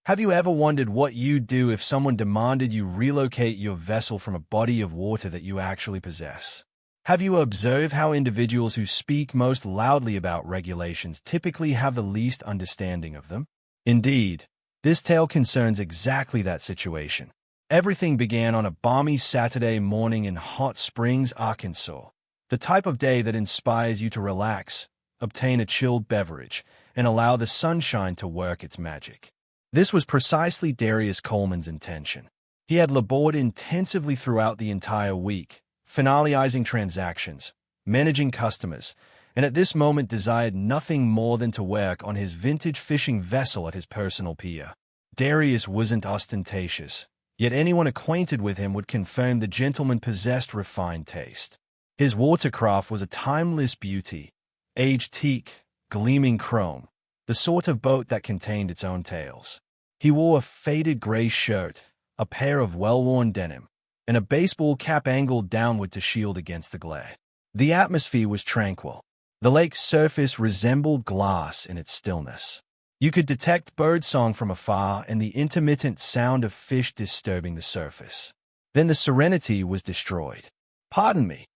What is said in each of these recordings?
Have you ever wondered what you'd do if someone demanded you relocate your vessel from a body of water that you actually possess? Have you observed how individuals who speak most loudly about regulations typically have the least understanding of them? Indeed, this tale concerns exactly that situation. Everything began on a balmy Saturday morning in Hot Springs, Arkansas, the type of day that inspires you to relax, obtain a chilled beverage, and allow the sunshine to work its magic. This was precisely Darius Coleman's intention. He had labored intensively throughout the entire week, finalizing transactions, managing customers, and at this moment desired nothing more than to work on his vintage fishing vessel at his personal pier. Darius wasn't ostentatious, yet anyone acquainted with him would confirm the gentleman possessed refined taste. His watercraft was a timeless beauty, aged teak, gleaming chrome, the sort of boat that contained its own tales. He wore a faded gray shirt, a pair of well-worn denim, and a baseball cap angled downward to shield against the glare. The atmosphere was tranquil. The lake's surface resembled glass in its stillness. You could detect birdsong from afar and the intermittent sound of fish disturbing the surface. Then the serenity was destroyed. "Pardon me."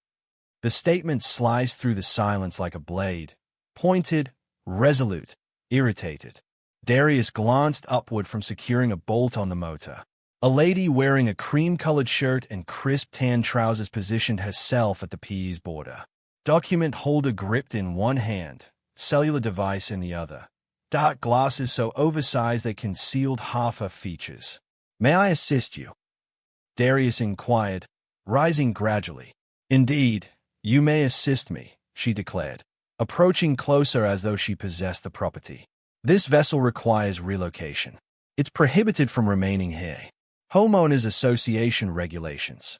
The statement sliced through the silence like a blade, pointed, resolute, irritated. Darius glanced upward from securing a bolt on the motor. A lady wearing a cream-colored shirt and crisp tan trousers positioned herself at the pier's border. Document holder gripped in one hand, cellular device in the other. Dark glasses so oversized they concealed half her features. "May I assist you?" Darius inquired, rising gradually. "Indeed, you may assist me," she declared, approaching closer as though she possessed the property. "This vessel requires relocation. It's prohibited from remaining here. Homeowners Association regulations."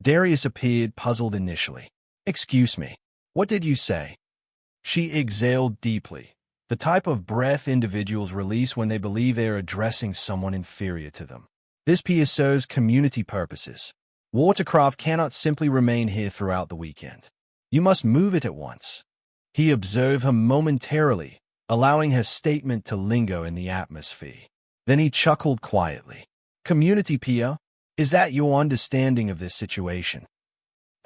Darius appeared puzzled initially. "Excuse me, what did you say?" She exhaled deeply, the type of breath individuals release when they believe they are addressing someone inferior to them. "This pier serves community purposes. Watercraft cannot simply remain here throughout the weekend. You must move it at once." He observed her momentarily, allowing her statement to linger in the atmosphere. Then he chuckled quietly. "Community pier? Is that your understanding of this situation?"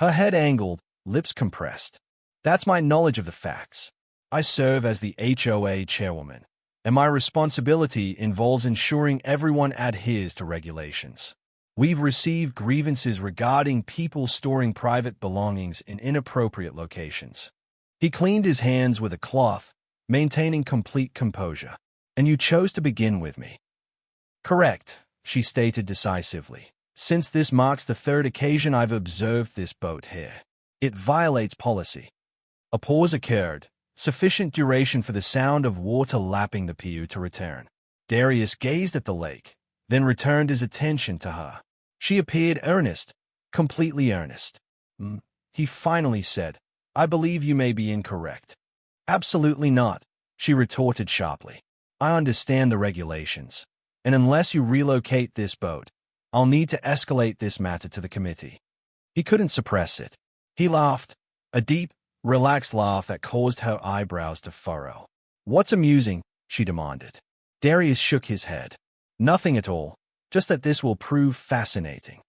Her head angled, lips compressed. "That's my knowledge of the facts. I serve as the HOA chairwoman, and my responsibility involves ensuring everyone adheres to regulations. We've received grievances regarding people storing private belongings in inappropriate locations." He cleaned his hands with a cloth, maintaining complete composure. "And you chose to begin with me." "Correct," she stated decisively. "Since this marks the third occasion I've observed this boat here. It violates policy." A pause occurred, sufficient duration for the sound of water lapping the pier to return. Darius gazed at the lake, then returned his attention to her. She appeared earnest, completely earnest. He finally said, "I believe you may be incorrect." "Absolutely not," she retorted sharply. "I understand the regulations, and unless you relocate this boat, I'll need to escalate this matter to the committee." He couldn't suppress it. He laughed, a deep, relaxed laugh that caused her eyebrows to furrow. "What's amusing?" she demanded. Darius shook his head. "Nothing at all, just that this will prove fascinating."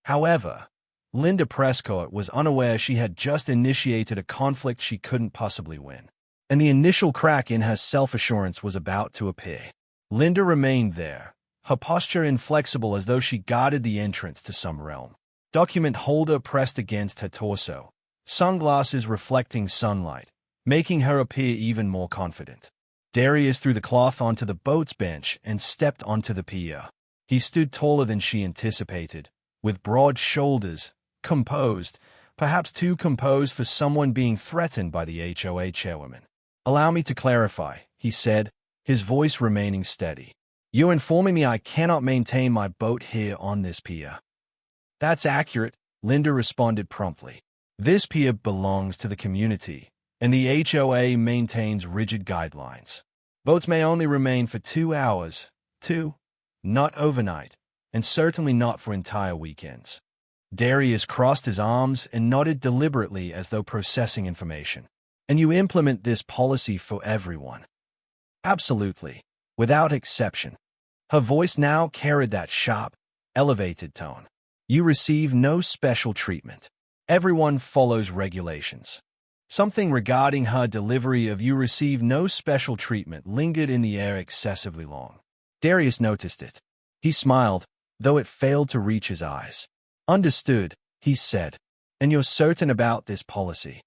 However, Linda Prescott was unaware she had just initiated a conflict she couldn't possibly win, and the initial crack in her self-assurance was about to appear. Linda remained there, her posture inflexible as though she guarded the entrance to some realm. Document holder pressed against her torso, sunglasses reflecting sunlight, making her appear even more confident. Darius threw the cloth onto the boat's bench and stepped onto the pier. He stood taller than she anticipated, with broad shoulders, composed, perhaps too composed for someone being threatened by the HOA chairwoman. "Allow me to clarify," he said, his voice remaining steady. "You're informing me I cannot maintain my boat here on this pier." "That's accurate," Linda responded promptly. "This pier belongs to the community, and the HOA maintains rigid guidelines. Boats may only remain for 2 hours, not overnight, and certainly not for entire weekends." Darius crossed his arms and nodded deliberately as though processing information. "And you implement this policy for everyone?" "Absolutely, without exception." Her voice now carried that sharp, elevated tone. You receive no special treatment. Everyone follows regulations. Something regarding her delivery of "you receive no special treatment" lingered in the air excessively long. Darius noticed it. He smiled, though it failed to reach his eyes. Understood, he said. And you're certain about this policy?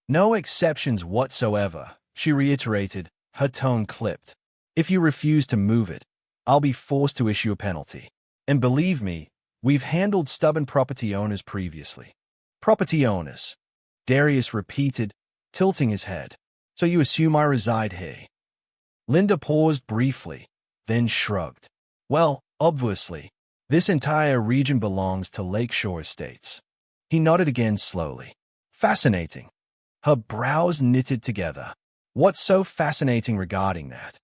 No exceptions whatsoever, she reiterated, her tone clipped. If you refuse to move it, I'll be forced to issue a penalty. And believe me, we've handled stubborn property owners previously. Property owners, Darius repeated, tilting his head. So you assume I reside here? Linda paused briefly, then shrugged. Well, obviously, this entire region belongs to Lakeshore Estates. He nodded again slowly. Fascinating. Her brows knitted together. What's so fascinating regarding that?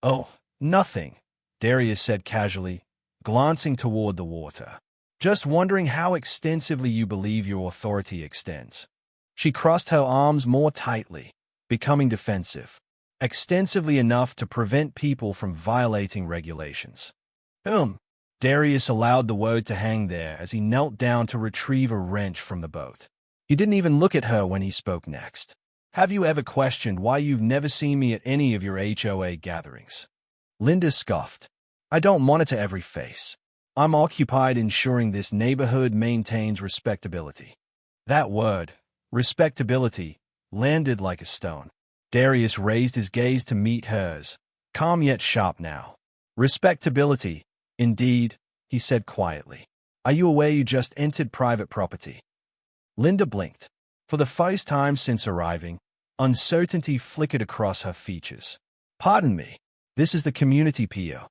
Oh, nothing, Darius said casually, glancing toward the water. Just wondering how extensively you believe your authority extends. She crossed her arms more tightly, becoming defensive. Extensively enough to prevent people from violating regulations. Darius allowed the word to hang there as he knelt down to retrieve a wrench from the boat. He didn't even look at her when he spoke next. Have you ever questioned why you've never seen me at any of your HOA gatherings? Linda scoffed. I don't monitor every face. I'm occupied ensuring this neighborhood maintains respectability. That word, respectability, landed like a stone. Darius raised his gaze to meet hers, calm yet sharp now. Respectability, indeed, he said quietly. Are you aware you just entered private property? Linda blinked. For the first time since arriving, uncertainty flickered across her features. Pardon me, this is the community PO.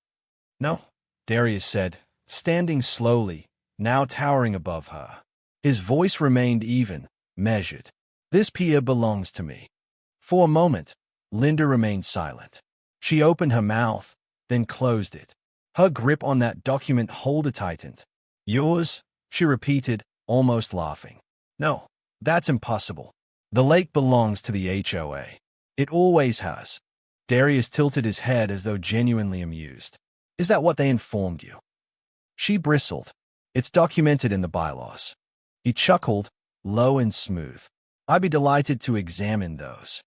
No, Darius said, standing slowly, now towering above her. His voice remained even, measured. This PO belongs to me. For a moment, Linda remained silent. She opened her mouth, then closed it. Her grip on that document holder tightened. Yours? She repeated, almost laughing. No, that's impossible. The lake belongs to the HOA. It always has. Darius tilted his head as though genuinely amused. Is that what they informed you? She bristled. It's documented in the bylaws. He chuckled, low and smooth. I'd be delighted to examine those.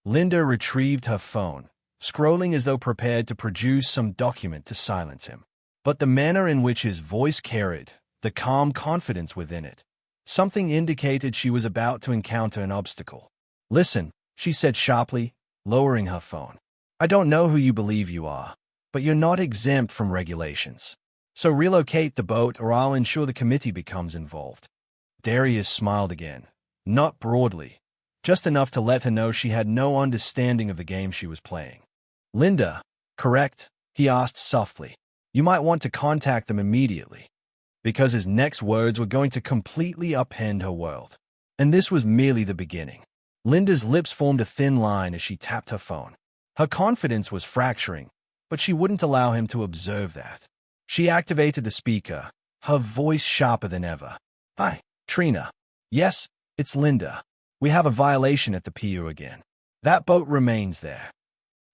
Linda retrieved her phone, scrolling as though prepared to produce some document to silence him. But the manner in which his voice carried, the calm confidence within it, something indicated she was about to encounter an obstacle. Listen, she said sharply, lowering her phone. I don't know who you believe you are, but you're not exempt from regulations. So relocate the boat or I'll ensure the committee becomes involved. Darius smiled again, not broadly, just enough to let her know she had no understanding of the game she was playing. Linda, correct? He asked softly. You might want to contact them immediately. Because his next words were going to completely upend her world. And this was merely the beginning. Linda's lips formed a thin line as she tapped her phone. Her confidence was fracturing, but she wouldn't allow him to observe that. She activated the speaker, her voice sharper than ever. Hi, Trina. Yes, it's Linda. We have a violation at the PU again. That boat remains there.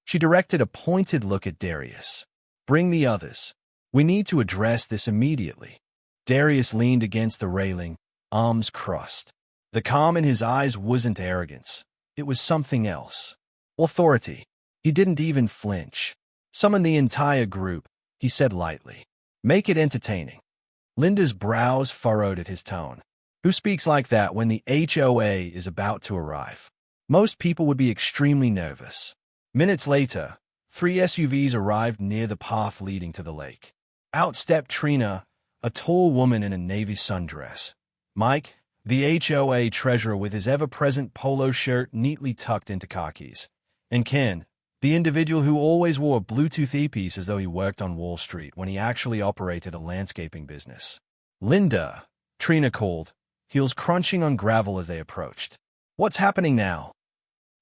She directed a pointed look at Darius. Bring the others. We need to address this immediately. Darius leaned against the railing, arms crossed. The calm in his eyes wasn't arrogance. It was something else. Authority. He didn't even flinch. Summon the entire group, he said lightly. Make it entertaining. Linda's brows furrowed at his tone. Who speaks like that when the HOA is about to arrive? Most people would be extremely nervous. Minutes later, 3 SUVs arrived near the path leading to the lake. Out stepped Trina, a tall woman in a navy sundress. Mike, the HOA treasurer with his ever-present polo shirt neatly tucked into khakis. And Ken, the individual who always wore a Bluetooth earpiece as though he worked on Wall Street when he actually operated a landscaping business. Linda, Trina called, heels crunching on gravel as they approached. What's happening now?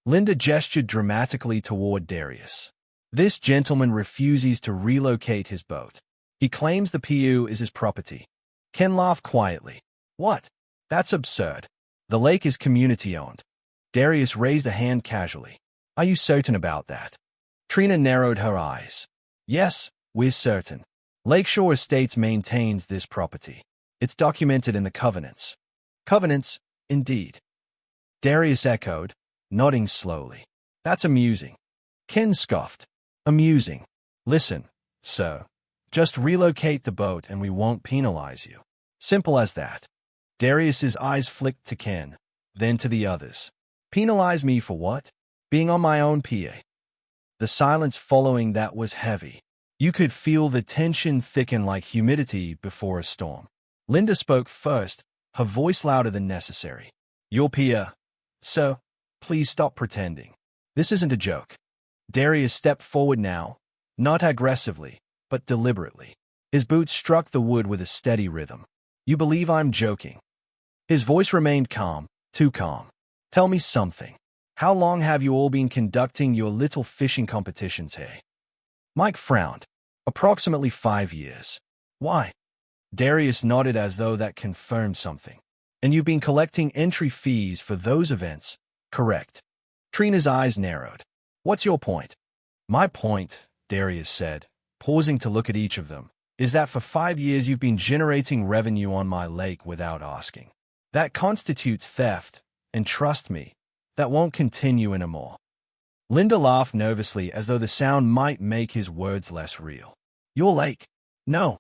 Linda gestured dramatically toward Darius. This gentleman refuses to relocate his boat. He claims the PU is his property. Ken laughed quietly. What? That's absurd. The lake is community-owned. Darius raised a hand casually. Are you certain about that? Trina narrowed her eyes. Yes, We're certain. Lakeshore Estates maintains this property. It's documented in the covenants. Covenants, indeed. Darius echoed, nodding slowly. That's amusing. Ken scoffed. Amusing. Listen, sir. Just relocate the boat and we won't penalize you. Simple as that. Darius's eyes flicked to Ken, then to the others. Penalize me for what? Being on my own PA. The silence following that was heavy. You could feel the tension thicken like humidity before a storm. Linda spoke first, her voice louder than necessary. Your PA. So, please stop pretending. This isn't a joke. Darius stepped forward now, not aggressively, but deliberately. His boots struck the wood with a steady rhythm. You believe I'm joking? His voice remained calm, too calm. Tell me something. How long have you all been conducting your little fishing competitions here? Mike frowned. Approximately 5 years. Why? Darius nodded as though that confirmed something. And you've been collecting entry fees for those events, correct? Trina's eyes narrowed. What's your point? My point, Darius said, pausing to look at each of them, is that for 5 years you've been generating revenue on my lake without asking. That constitutes theft, and trust me, that won't continue anymore. Linda laughed nervously as though the sound might make his words less real. Your lake? No.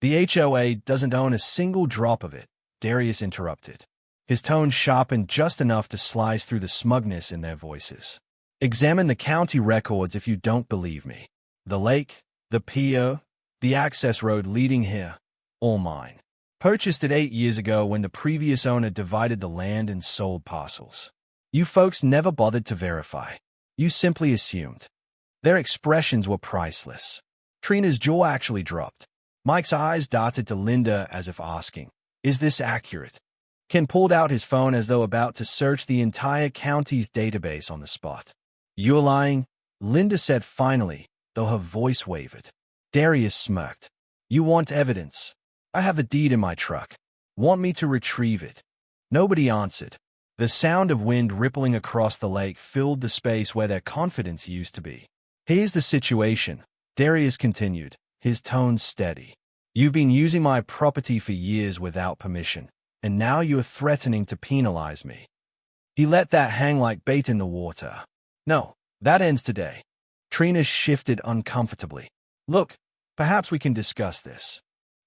The HOA doesn't own a single drop of it, Darius interrupted. His tone sharpened just enough to slice through the smugness in their voices. Examine the county records if you don't believe me. The lake, the pier, the access road leading here, all mine. Purchased it 8 years ago when the previous owner divided the land and sold parcels. You folks never bothered to verify. You simply assumed. Their expressions were priceless. Trina's jaw actually dropped. Mike's eyes darted to Linda as if asking, is this accurate? Ken pulled out his phone as though about to search the entire county's database on the spot. You're lying, Linda said finally, though her voice wavered. Darius smirked. You want evidence? I have a deed in my truck. Want me to retrieve it? Nobody answered. The sound of wind rippling across the lake filled the space where their confidence used to be. Here's the situation, Darius continued, his tone steady. You've been using my property for years without permission, and now you're threatening to penalize me. He let that hang like bait in the water. No, that ends today. Trina shifted uncomfortably. Look, perhaps we can discuss this.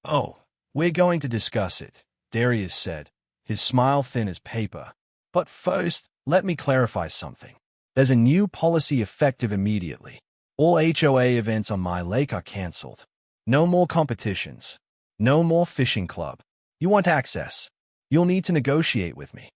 Oh, we're going to discuss it, Darius said, his smile thin as paper. But first, let me clarify something. There's a new policy effective immediately. All HOA events on my lake are cancelled. No more competitions. No more fishing club. You want access? You'll need to negotiate with me.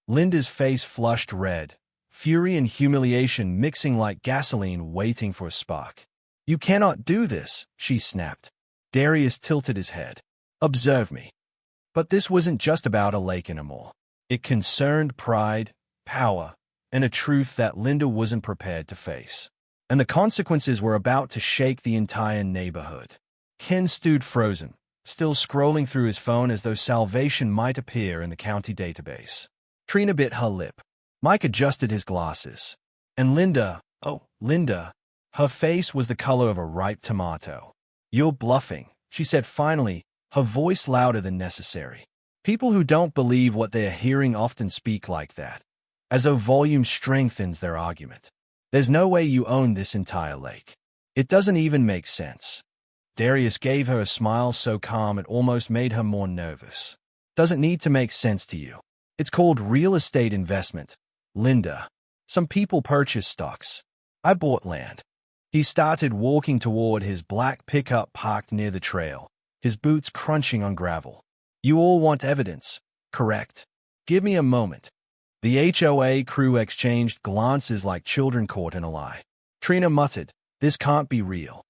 Linda's face flushed red, fury and humiliation mixing like gasoline waiting for a spark. You cannot do this, she snapped. Darius tilted his head. Observe me. But this wasn't just about a lake anymore. It concerned pride, power, and a truth that Linda wasn't prepared to face. And the consequences were about to shake the entire neighborhood. Ken stood frozen, still scrolling through his phone as though salvation might appear in the county database. Trina bit her lip. Mike adjusted his glasses. And Linda, her face was the color of a ripe tomato. You're bluffing, she said finally, her voice louder than necessary. People who don't believe what they are hearing often speak like that, as though volume strengthens their argument. There's no way you own this entire lake. It doesn't even make sense. Darius gave her a smile so calm it almost made her more nervous. Doesn't need to make sense to you. It's called real estate investment, Linda. Some people purchase stocks. I bought land. He started walking toward his black pickup parked near the trail, his boots crunching on gravel. You all want evidence, correct? Give me a moment. The HOA crew exchanged glances like children caught in a lie. Trina muttered, this can't be real.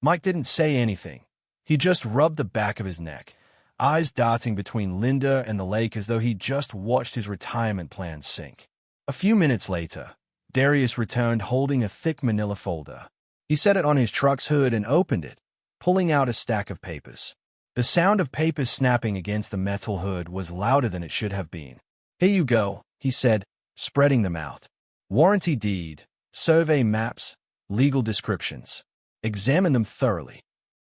Mike didn't say anything. He just rubbed the back of his neck, eyes darting between Linda and the lake as though he'd just watched his retirement plan sink. A few minutes later, Darius returned holding a thick manila folder. He set it on his truck's hood and opened it, pulling out a stack of papers. The sound of papers snapping against the metal hood was louder than it should have been. Here you go, he said, spreading them out. Warranty deed, survey maps, legal descriptions. Examine them thoroughly.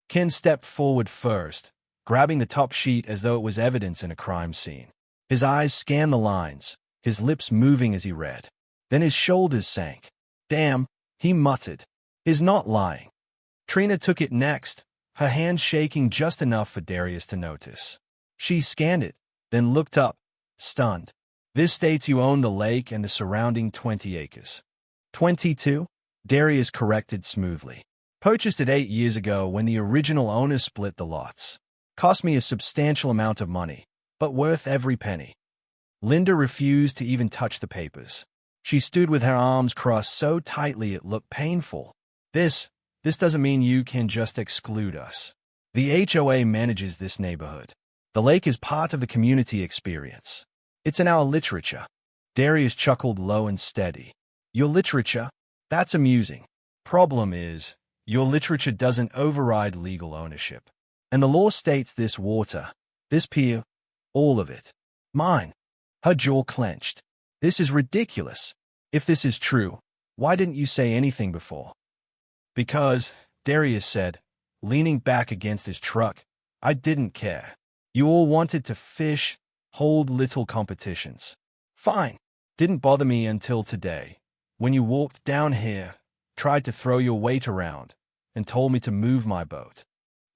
Ken stepped forward first, grabbing the top sheet as though it was evidence in a crime scene. His eyes scanned the lines, his lips moving as he read. Then his shoulders sank. Damn, he muttered. He's not lying. Trina took it next, her hand shaking just enough for Darius to notice. She scanned it, then looked up, stunned. This states you own the lake and the surrounding 20 acres. 22? Darius corrected smoothly. Purchased it 8 years ago when the original owners split the lots. Cost me a substantial amount of money, but worth every penny. Linda refused to even touch the papers. She stood with her arms crossed so tightly it looked painful. This doesn't mean you can just exclude us. The HOA manages this neighborhood. The lake is part of the community experience. It's in our literature. Darius chuckled low and steady. Your literature? That's amusing. Problem is, your literature doesn't override legal ownership. And the law states this water, this pier, all of it. Mine. Her jaw clenched. This is ridiculous. If this is true, why didn't you say anything before? Because, Darius said, leaning back against his truck, I didn't care. You all wanted to fish, hold little competitions. Fine. Didn't bother me until today, when you walked down here, tried to throw your weight around, and told me to move my boat.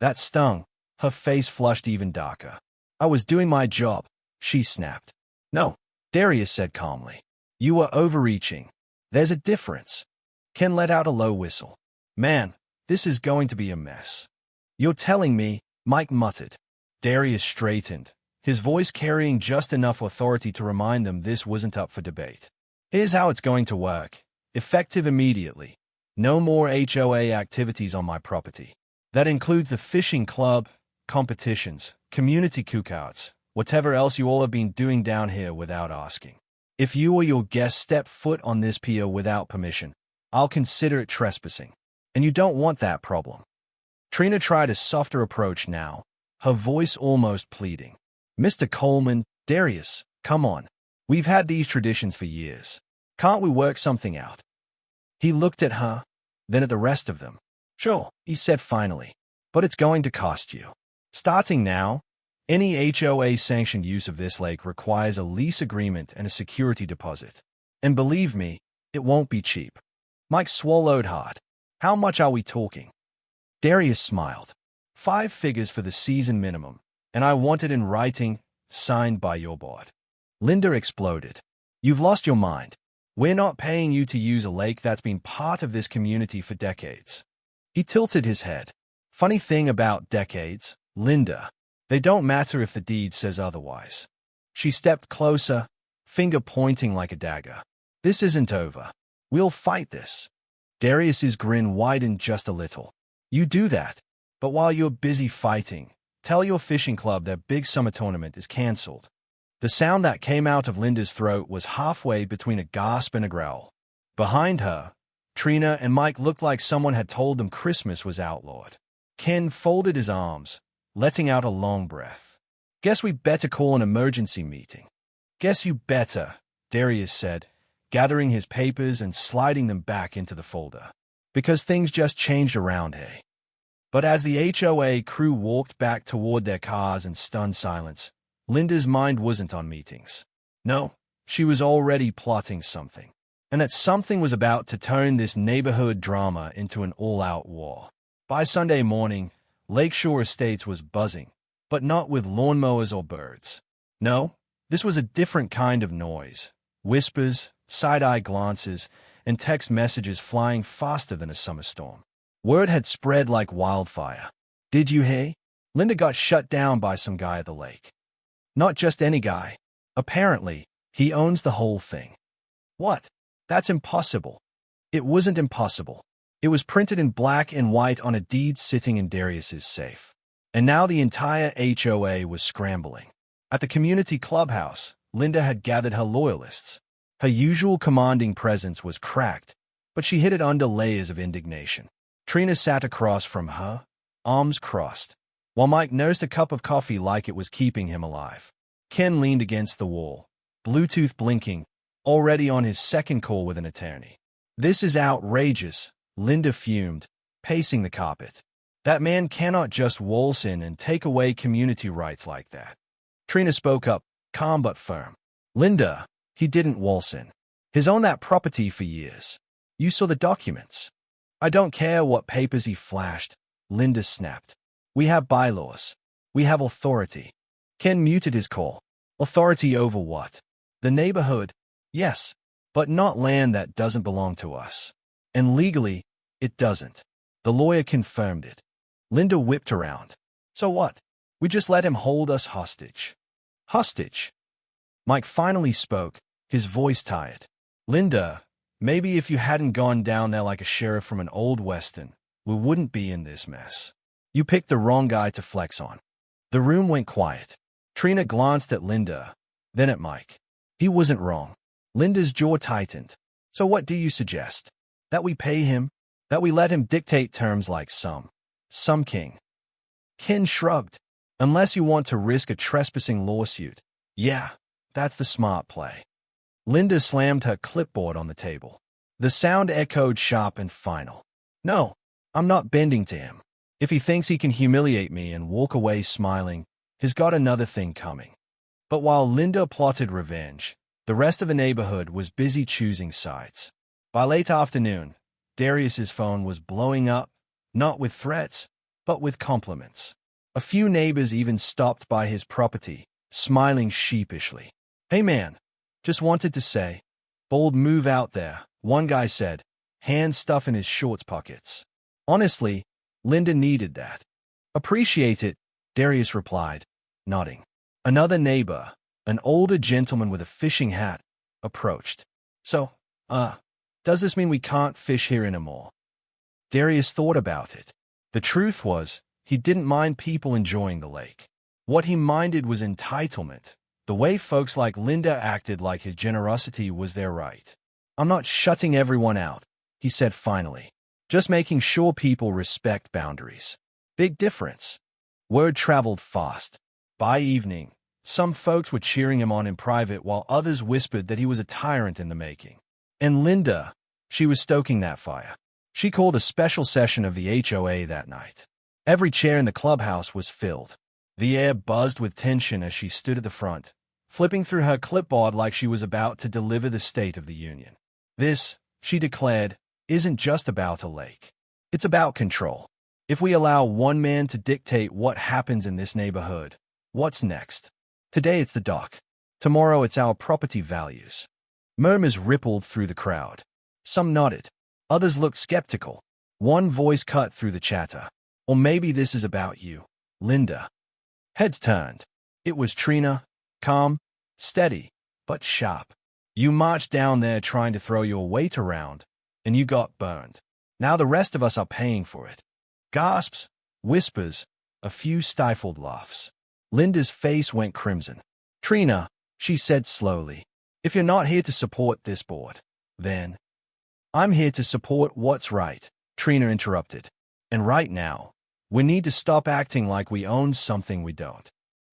That stung. Her face flushed even darker. I was doing my job, she snapped. No, Darius said calmly. You were overreaching. There's a difference. Ken let out a low whistle. Man, this is going to be a mess. You're telling me, Mike muttered. Darius straightened, his voice carrying just enough authority to remind them this wasn't up for debate. Here's how it's going to work. Effective immediately. No more HOA activities on my property. That includes the fishing club, competitions, community cookouts, whatever else you all have been doing down here without asking. If you or your guests step foot on this pier without permission, I'll consider it trespassing. And you don't want that problem. Trina tried a softer approach now, her voice almost pleading. Mr. Coleman, Darius, come on. We've had these traditions for years. Can't we work something out? He looked at her, then at the rest of them. Sure, he said finally, but it's going to cost you. Starting now, any HOA-sanctioned use of this lake requires a lease agreement and a security deposit. And believe me, it won't be cheap. Mike swallowed hard. How much are we talking? Darius smiled. 5 figures for the season minimum, and I want it in writing, signed by your board. Linda exploded. You've lost your mind. We're not paying you to use a lake that's been part of this community for decades. He tilted his head. Funny thing about decades, Linda. They don't matter if the deed says otherwise. She stepped closer, finger pointing like a dagger. This isn't over. We'll fight this. Darius's grin widened just a little. You do that, but while you're busy fighting, tell your fishing club their big summer tournament is cancelled. The sound that came out of Linda's throat was halfway between a gasp and a growl. Behind her, Trina and Mike looked like someone had told them Christmas was outlawed. Ken folded his arms, letting out a long breath. Guess we better call an emergency meeting. Guess you better, Darius said, gathering his papers and sliding them back into the folder. Because things just changed around here. But as the HOA crew walked back toward their cars in stunned silence, Linda's mind wasn't on meetings. No, she was already plotting something. And that something was about to turn this neighborhood drama into an all-out war. By Sunday morning, Lakeshore Estates was buzzing, but not with lawnmowers or birds. No, this was a different kind of noise. Whispers, side-eye glances, and text messages flying faster than a summer storm. Word had spread like wildfire. Did you hear? Linda got shut down by some guy at the lake. Not just any guy. Apparently, he owns the whole thing. What? That's impossible. It wasn't impossible. It was printed in black and white on a deed sitting in Darius's safe. And now the entire HOA was scrambling. At the community clubhouse, Linda had gathered her loyalists. Her usual commanding presence was cracked, but she hid it under layers of indignation. Trina sat across from her, arms crossed, while Mike nursed a cup of coffee like it was keeping him alive. Ken leaned against the wall, Bluetooth blinking, already on his second call with an attorney. This is outrageous, Linda fumed, pacing the carpet. That man cannot just waltz in and take away community rights like that. Trina spoke up, calm but firm. Linda, he didn't waltz in. He's owned that property for years. You saw the documents. I don't care what papers he flashed, Linda snapped. We have bylaws. We have authority. Ken muted his call. Authority over what? The neighborhood? Yes, but not land that doesn't belong to us. And legally, it doesn't. The lawyer confirmed it. Linda whipped around. So what? We just let him hold us hostage. Hostage? Mike finally spoke, his voice tired. Linda, maybe if you hadn't gone down there like a sheriff from an old western, we wouldn't be in this mess. You picked the wrong guy to flex on. The room went quiet. Trina glanced at Linda, then at Mike. He wasn't wrong. Linda's jaw tightened. So what do you suggest? That we pay him? That we let him dictate terms like some king? Ken shrugged. Unless you want to risk a trespassing lawsuit. Yeah, that's the smart play. Linda slammed her clipboard on the table. The sound echoed sharp and final. No, I'm not bending to him. If he thinks he can humiliate me and walk away smiling, he's got another thing coming. But while Linda plotted revenge, the rest of the neighborhood was busy choosing sides. By late afternoon, Darius's phone was blowing up, not with threats, but with compliments. A few neighbors even stopped by his property, smiling sheepishly. Hey man, just wanted to say, bold move out there, one guy said, hand stuff in his shorts pockets. Honestly, Linda needed that. Appreciate it, Darius replied, nodding. Another neighbor, an older gentleman with a fishing hat, approached. So, does this mean we can't fish here anymore? Darius thought about it. The truth was, he didn't mind people enjoying the lake. What he minded was entitlement, the way folks like Linda acted like his generosity was their right. I'm not shutting everyone out, he said finally. Just making sure people respect boundaries. Big difference. Word traveled fast. By evening, some folks were cheering him on in private while others whispered that he was a tyrant in the making. And Linda, she was stoking that fire. She called a special session of the HOA that night. Every chair in the clubhouse was filled. The air buzzed with tension as she stood at the front, flipping through her clipboard like she was about to deliver the State of the Union. This, she declared, isn't just about a lake. It's about control. If we allow one man to dictate what happens in this neighborhood, what's next? Today it's the dock. Tomorrow it's our property values. Murmurs rippled through the crowd. Some nodded. Others looked skeptical. One voice cut through the chatter. Or maybe this is about you, Linda. Heads turned. It was Trina, calm, steady, but sharp. You marched down there trying to throw your weight around, and you got burned. Now the rest of us are paying for it. Gasps, whispers, a few stifled laughs. Linda's face went crimson. Trina, she said slowly, if you're not here to support this board, then I'm here to support what's right, Trina interrupted. And right now, we need to stop acting like we own something we don't.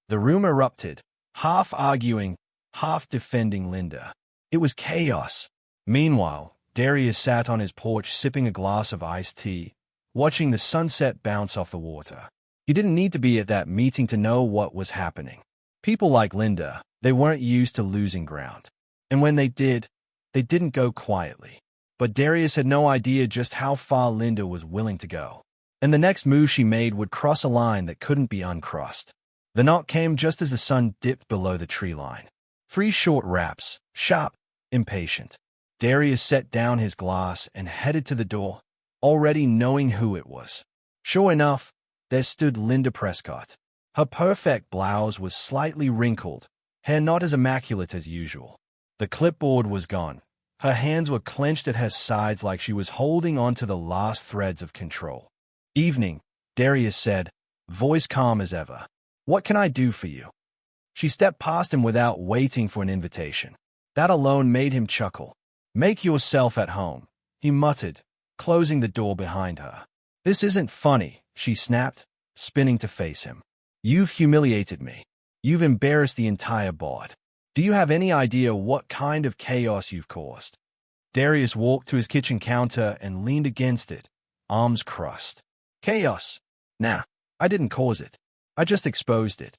The room erupted, half arguing, half defending Linda. It was chaos. Meanwhile, Darius sat on his porch sipping a glass of iced tea, watching the sunset bounce off the water. He didn't need to be at that meeting to know what was happening. People like Linda, they weren't used to losing ground. And when they did, they didn't go quietly. But Darius had no idea just how far Linda was willing to go. And the next move she made would cross a line that couldn't be uncrossed. The knock came just as the sun dipped below the tree line. 3 short raps, sharp, impatient. Darius set down his glass and headed to the door, already knowing who it was. Sure enough, there stood Linda Prescott. Her perfect blouse was slightly wrinkled, hair not as immaculate as usual. The clipboard was gone. Her hands were clenched at her sides like she was holding on to the last threads of control. Evening, Darius said, voice calm as ever. What can I do for you? She stepped past him without waiting for an invitation. That alone made him chuckle. Make yourself at home, he muttered, closing the door behind her. This isn't funny, she snapped, spinning to face him. You've humiliated me. You've embarrassed the entire board. Do you have any idea what kind of chaos you've caused? Darius walked to his kitchen counter and leaned against it, arms crossed. Chaos. Nah, I didn't cause it. I just exposed it.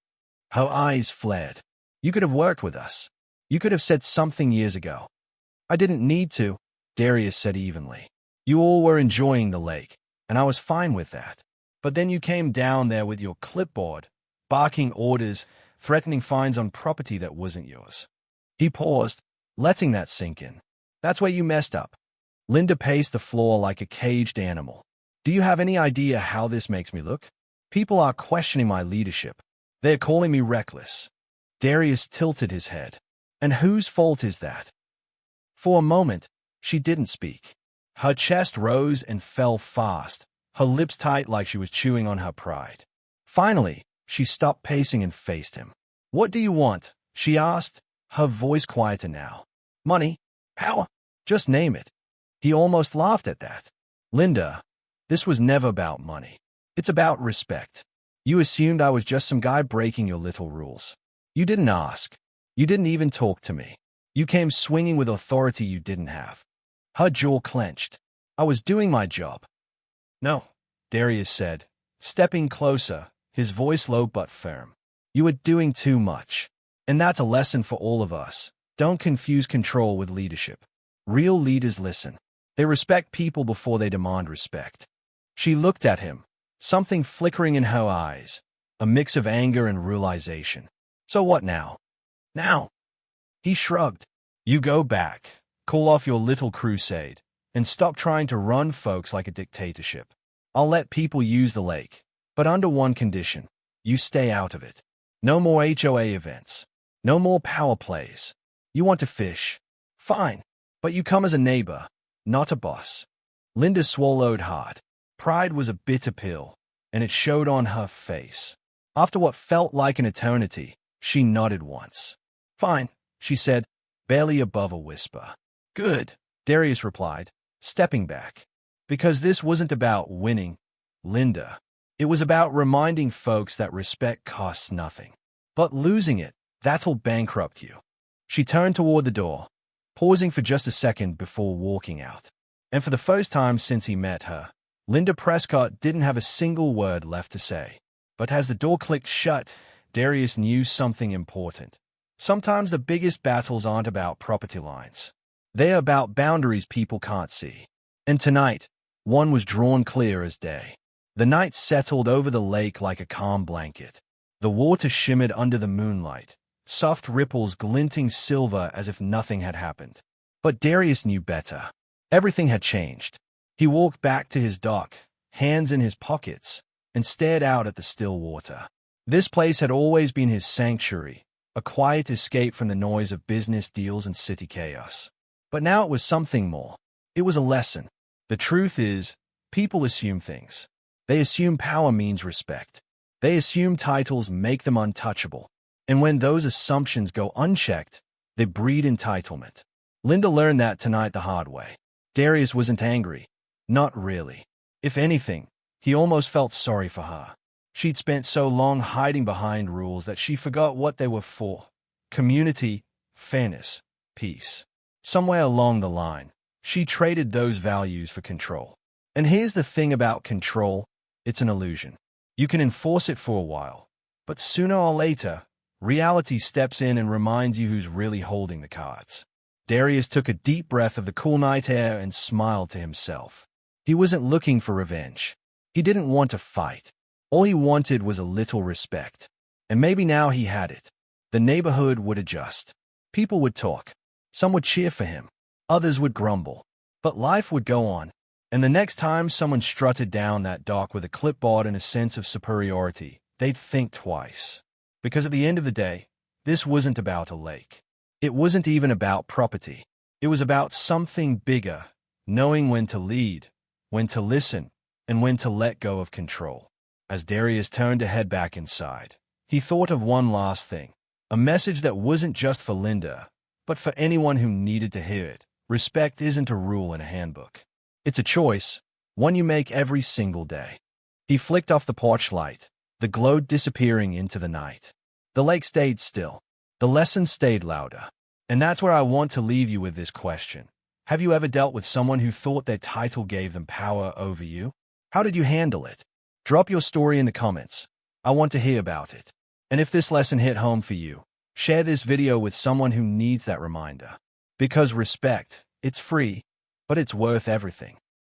Her eyes flared. You could have worked with us. You could have said something years ago. I didn't need to, Darius said evenly. You all were enjoying the lake, and I was fine with that. But then you came down there with your clipboard, barking orders, threatening fines on property that wasn't yours. He paused, letting that sink in. That's where you messed up. Linda paced the floor like a caged animal. Do you have any idea how this makes me look? People are questioning my leadership. They're calling me reckless. Darius tilted his head. And whose fault is that? For a moment, she didn't speak. Her chest rose and fell fast, her lips tight like she was chewing on her pride. Finally, she stopped pacing and faced him. What do you want? She asked, her voice quieter now. Money? Power? Just name it. He almost laughed at that. Linda, this was never about money. It's about respect. You assumed I was just some guy breaking your little rules. You didn't ask. You didn't even talk to me. You came swinging with authority you didn't have. Her jaw clenched. I was doing my job. No, Darius said, stepping closer, his voice low but firm. You were doing too much. And that's a lesson for all of us. Don't confuse control with leadership. Real leaders listen. They respect people before they demand respect. She looked at him, something flickering in her eyes, a mix of anger and realization. So what now? Now? He shrugged. You go back, call off your little crusade, and stop trying to run folks like a dictatorship. I'll let people use the lake, but under one condition. You stay out of it. No more HOA events. No more power plays. You want to fish? Fine, but you come as a neighbor, not a boss. Linda swallowed hard. Pride was a bitter pill, and it showed on her face. After what felt like an eternity, she nodded once. Fine, she said, barely above a whisper. Good, Darius replied, stepping back. Because this wasn't about winning, Linda. It was about reminding folks that respect costs nothing. But losing it, that'll bankrupt you. She turned toward the door, pausing for just a second before walking out. And for the first time since he met her, Linda Prescott didn't have a single word left to say. But as the door clicked shut, Darius knew something important. Sometimes the biggest battles aren't about property lines. They're about boundaries people can't see. And tonight, one was drawn clear as day. The night settled over the lake like a calm blanket. The water shimmered under the moonlight, soft ripples glinting silver as if nothing had happened. But Darius knew better. Everything had changed. He walked back to his dock, hands in his pockets, and stared out at the still water. This place had always been his sanctuary, a quiet escape from the noise of business deals and city chaos. But now it was something more. It was a lesson. The truth is, people assume things. They assume power means respect. They assume titles make them untouchable. And when those assumptions go unchecked, they breed entitlement. Linda learned that tonight the hard way. Darius wasn't angry. Not really. If anything, he almost felt sorry for her. She'd spent so long hiding behind rules that she forgot what they were for. Community, fairness, peace. Somewhere along the line, she traded those values for control. And here's the thing about control, it's an illusion. You can enforce it for a while, but sooner or later, reality steps in and reminds you who's really holding the cards. Darius took a deep breath of the cool night air and smiled to himself. He wasn't looking for revenge. He didn't want to fight. All he wanted was a little respect. And maybe now he had it. The neighborhood would adjust. People would talk. Some would cheer for him. Others would grumble. But life would go on. And the next time someone strutted down that dock with a clipboard and a sense of superiority, they'd think twice. Because at the end of the day, this wasn't about a lake. It wasn't even about property. It was about something bigger, knowing when to lead, when to listen, and when to let go of control. As Darius turned to head back inside, he thought of one last thing, a message that wasn't just for Linda, but for anyone who needed to hear it. Respect isn't a rule in a handbook. It's a choice, one you make every single day. He flicked off the porch light, the glow disappearing into the night. The lake stayed still. The lesson stayed louder. And that's where I want to leave you with this question. Have you ever dealt with someone who thought their title gave them power over you? How did you handle it? Drop your story in the comments. I want to hear about it. And if this lesson hit home for you, share this video with someone who needs that reminder. Because respect, it's free, but it's worth everything.